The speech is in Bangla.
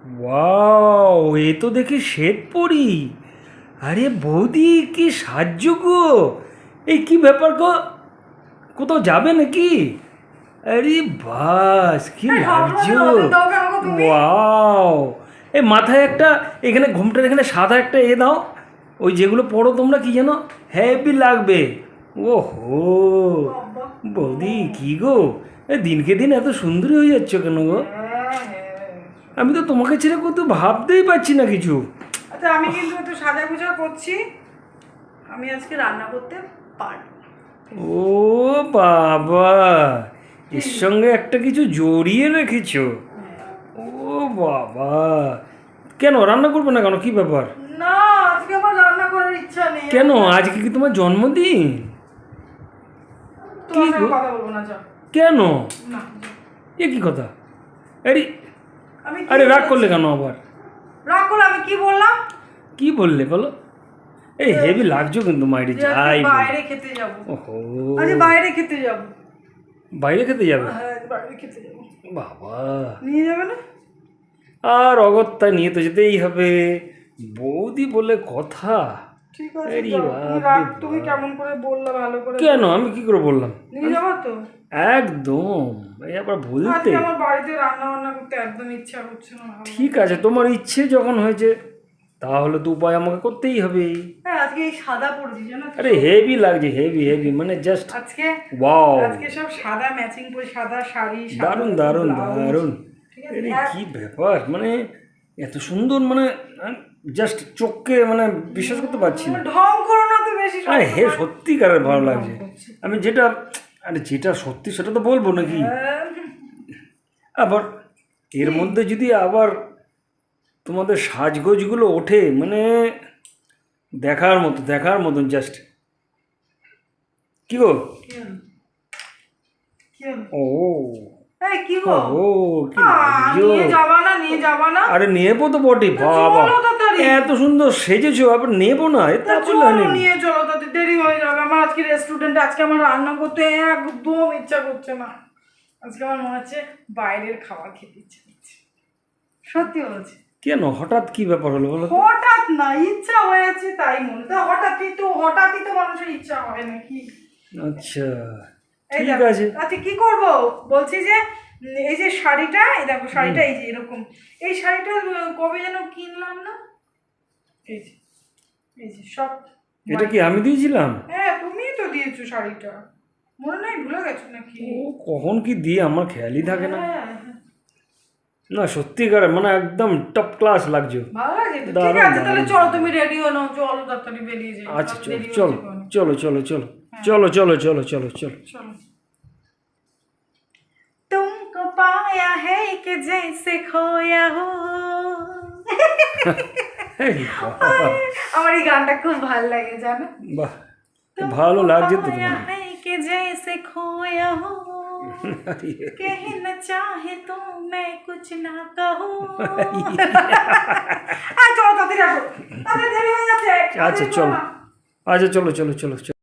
ওয়াও, এ তো দেখি শ্বেতপরী। আরে বৌদি, কি সাহায্য গো! এই কি ব্যাপার গো? কোথাও যাবে নাকি? আরে বাস, কি এই লাগছ! ভাবনা নজর দাও কেন গো তুমি? ওয়াও! এই মাথায় একটা, এখানে ঘুমটার এখানে সাদা একটা দাও। ওই যেগুলো পড়ো তোমরা, কি যেন, হ্যাপি লাগবে। ওহো, বাবা। বৌদি কি গো! দিনকে দিন এত সুন্দরী হয়ে যাচ্ছ কেন গো? হ্যাঁ। আমি তো তোমাকে ছেড়ে কোথাও ভাবতেই পারছি না কিছু। আচ্ছা, আমি কিন্তু একটু সাজা গুজা করছি। আমি আজকে রান্না করতে পারি। ও বাবা, এর সঙ্গে একটা কিছু জড়িয়ে রেখেছো। ও বাবা, কেন রান্না করবে না কেন, কি ব্যাপার? না, আজকে আমার রান্না করার ইচ্ছা নেই। কেন, আজকে কি তোমার জন্মদিন? তোমার কি সঙ্গে গো? কথা বলবো না, যাও। কেন? না, এ কি কথা? আরে আমি কি আরে রাগ বলেছি? করলে কেন আবার? রাগ করলে আমি কি বললাম? কি বললে বলো? এই হেভি লাগছো কিন্তু মাইরি, যে আজকে যাই বলো। বাইরে খেতে যাব। ওহো, আজকে বাইরে খেতে যাব। বাইরে খেতে যাবে? হ্যাঁ, বাইরে খেতে যাব। বাবা, নিয়ে যাবে না? আর অগত্যা নিয়ে তো যেতেই হবে, বৌদি বলে কথা। ঠিক আছে, আরে যাও। বাপ তুমি রে রাগ, বাপ। তুমি কেমন করে বললা ভালো করে? কেন, আমি কি করে বললাম? নিয়ে যাবো তো? একদম, এই আবার বলতে। আজকে আমার বাড়িতে রান্না বান্না করতে একদম ইচ্ছা হচ্ছে না। ঠিক আছে, তোমার ইচ্ছে যখন হয়েছে, তাহলে তো উপায় আমাকে করতেই হবে। হ্যাঁ, আজকে এই সাদা পরেছি জানো তো? আরে হেভি লাগছে, হেভি হেভি, মানে জাস্ট আজকে ওয়াও। আজকে সব সাদা ম্যাচিং পরে, সাদা শাড়ি, সাদা দারুণ দারুণ ব্লাউজ। দারুণ। ঠিক আছে? আরে কি ব্যাপার, মানে এত সুন্দর, মানে জাস্ট চোখকে মানে বিশ্বাস করতে পারছি না। ঢং করো না তো বেশি। আরে হে, সত্যিকারের ভালো লাগছে। করছি। আমি যেটা, আরে যেটা সত্যি সেটা তো বলবো নাকি? হ্যাঁ, আবার এর মধ্যে যদি আবার তোমাদের সাজগোজগুলো ওঠে, মানে দেখার মতো, দেখার মতন জাস্ট। কি গো? কি হলো? কি হলো? ও এই কি গো? ও, কি লাগছো! নিয়ে যাবা না, নিয়ে যাবা না? আরে নেবো তো বটে, বাবা চলো তাড়াতাড়ি। এত সুন্দর সেজেছো, আবার নেবো না, তা বললে চলো, হয় নাকি? নিয়ে চলো তাতে, দেরি হয়ে যাবে। আমার আজকে রেস্টুরেন্টে, আজকে আমার রান্না করতে একদম ইচ্ছা করছে না। আজকে আমার মনে হচ্ছে বাইরের খাবার খেতে ইচ্ছা করছে। সত্যি বলছি। কেন, হঠাৎ কি ব্যাপার হলো বলো তো? হঠাৎ না, ইচ্ছা হয়েছে তাই মনে তো। হঠাৎই তো মানুষের ইচ্ছা হয় নাকি? আচ্ছা, এই ঠিক দেখো, আছে। আচ্ছা কি করব বলছি যে, এই যে শাড়িটা, এই দেখো শাড়িটা, এই যে এরকম। এই শাড়িটা কবে যেন কিনলাম না? এই যে, এই যে সব। এটা কি আমি দিয়েছিলাম? হ্যাঁ, তুমিই তো দিয়েছো শাড়িটা। মনে নাই, ভুলে গেছো নাকি? ও কখন কি দিয়ে আমার খেয়ালই থাকে না। হ্যাঁ, না সত্যিকারে মানে একদম টপ ক্লাস লাগছো। ভালো লাগে তো। ঠিক দারুণ, আছে, তাহলে দারুণ। চলো, তুমি রেডি হও না, চলো তাড়াতাড়ি বেরিয়ে যাই। আচ্ছা আমার চলো দেরি চলো হচ্ছে এখন। চলো চলো চলো চলো চলো চলো চলো চলো চলো। चलो। तुमको पाया है कि जैसे खोया हो। এই বাবা, আমার এই গানটা খুব ভালো লাগে জানো। বাহ, ভালো লাগছে তো पाया তোমার। है कि जैसे खोया हो, कहना चाहे तो मैं कुछ ना कहूँ। চলো তাড়াতাড়ি আসো, তাড়াতাড়ি দেরি হয়ে যাচ্ছে। আচ্ছা চলো, আচ্ছা চলো চলো চলো চলো।